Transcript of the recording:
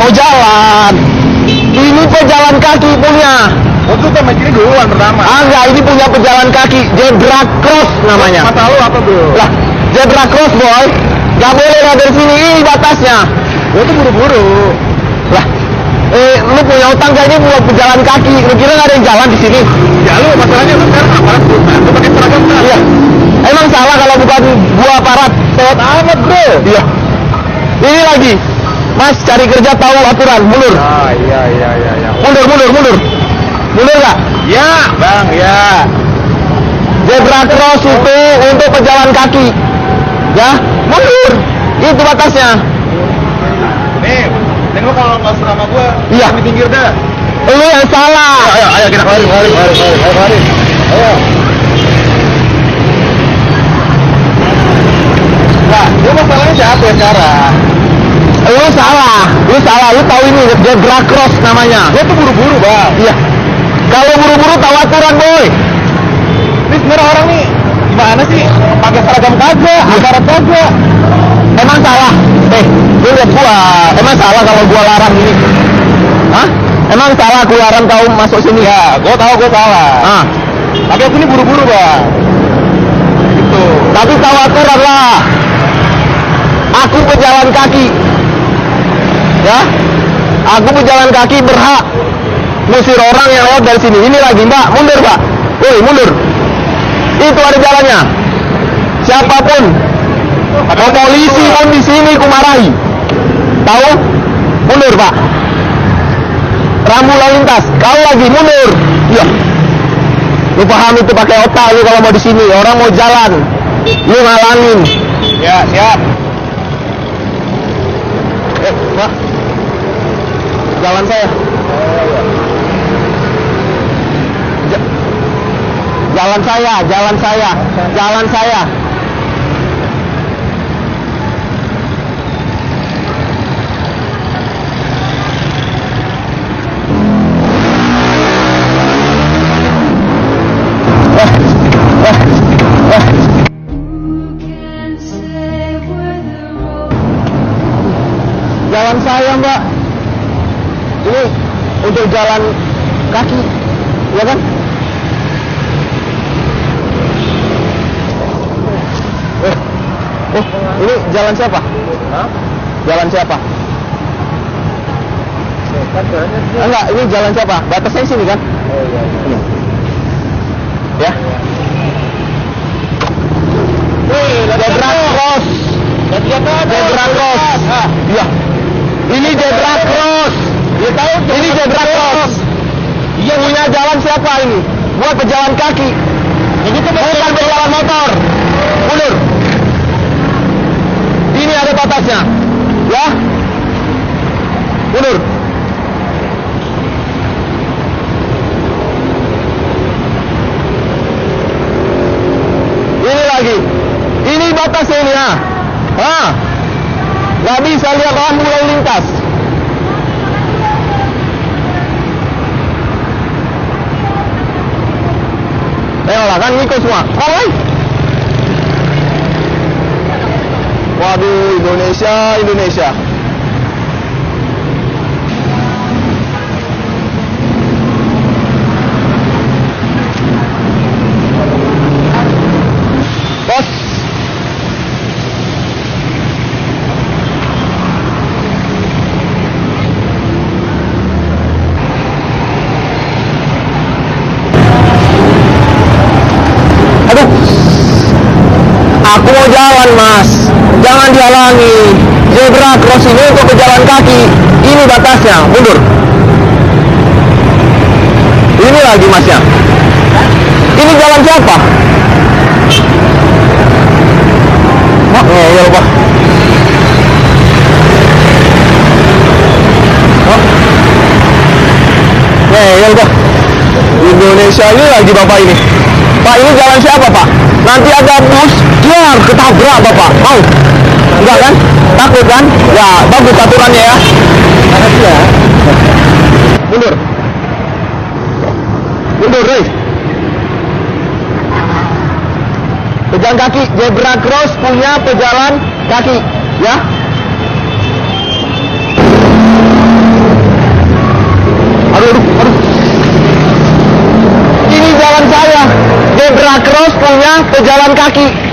mau jalan. Ini pejalan kaki punya. Oh, itu sama kiri duluan pertama. Enggak, ini punya pejalan kaki. Zebra cross namanya. Masa lu apa, bro? Lah, zebra cross, boy. Gak boleh lah dari sini, ini batasnya. Gua tuh buru-buru. Lah, lu punya utang gak ini buat pejalan kaki? Lu kira gak ada yang jalan di sini? Ya lu, masalahnya lu sekarang aparat bro. Lu pakai seragam kan? Iya. Emang salah kalau bukan gua aparat? Sewot amat, bro. Iya. Ini lagi. Mas, cari kerja tahu aturan, mundur. Ah, iya. Mundur. Mundur gak? Ya, bang, ya. Zebra cross itu untuk pejalan kaki. Ya, mundur. Itu batasnya. Nih lu kalau nggak suka sama gua, Iya. di pinggir dah. Lu yang salah. Ayo kita kemarin. Ayo. Nah, lu masalahnya siapa ya sekarang? Lu salah. Lu tahu ini zebra cross namanya. Gua tuh buru-buru, bang. Iya. Kalau buru-buru tahu aturan, boy. Ini sebenarnya orang nih gimana sih? Pakai seragam kagak, aparat kagak. Emang salah? Lu lihat gua. Emang salah kalau gua larang ini? Hah? Emang salah aku larang kau masuk sini? Ya, gua tahu gua salah. Ah. Tapi aku ini buru-buru, bang. Gitu. Tapi tahu aturan lah. Aku pejalan kaki. Ya? Aku pejalan kaki berhak ngusir orang yang lewat dari sini. Ini lagi, Mbak. Mundur, Pak. Woi, mundur. Itu ada jalannya. Siapapun. Mau polisi pun di sini kumarahi. Tahu? Mundur, Pak. Rambu lalu lintas. Kau lagi mundur. Iya. Lu paham itu pakai otak lu kalau mau di sini. Orang mau jalan. Lu ngalangin. Ya, siap. Pak. Jalan saya. Jalan saya. Jalan saya, Mbak. Ini untuk jalan kaki, ya kan? Ini jalan siapa? Hah? Jalan siapa? Enggak, ini jalan siapa? Batasnya sini kan? Oh iya. Ini. Ya. Zebra cross. Zebra cross. Iya. Ini zebra cross. Ya tahu. Ini zebra cross. Iya, punya jalan siapa ini? Buat pejalan kaki. Jadi itu Bukan pejalan motor. Mundur. Ini ada batasnya. Ya. Mundur. Ini lagi. Ini batasnya ini ya. Gak bisa lihat rambu lalu lintas. Ayolah, kan ngikut semua. Alright. Waduh, Indonesia. Bos. Aduh. Aku mau jalan, Mas. Jangan dihalangi. Zebra cross ini untuk pejalan kaki. Ini batasnya. Mundur. Ini lagi, Masnya. Ini jalan siapa? Mak, ngeyel, Pak. Ngeyel, Pak. Indonesia ini lagi Bapak ini. Pak, ini jalan siapa, Pak? Nanti ada bus, biar ketabrak, Bapak. Mau? Enggak kan? Takut kan? Ya, bagus aturannya ya. Makasih ya. Mundur. Mundur, Rey. Pejalan kaki, zebra cross punya pejalan kaki, ya. aduh. Ini jalan saya. Zebra cross punya pejalan kaki.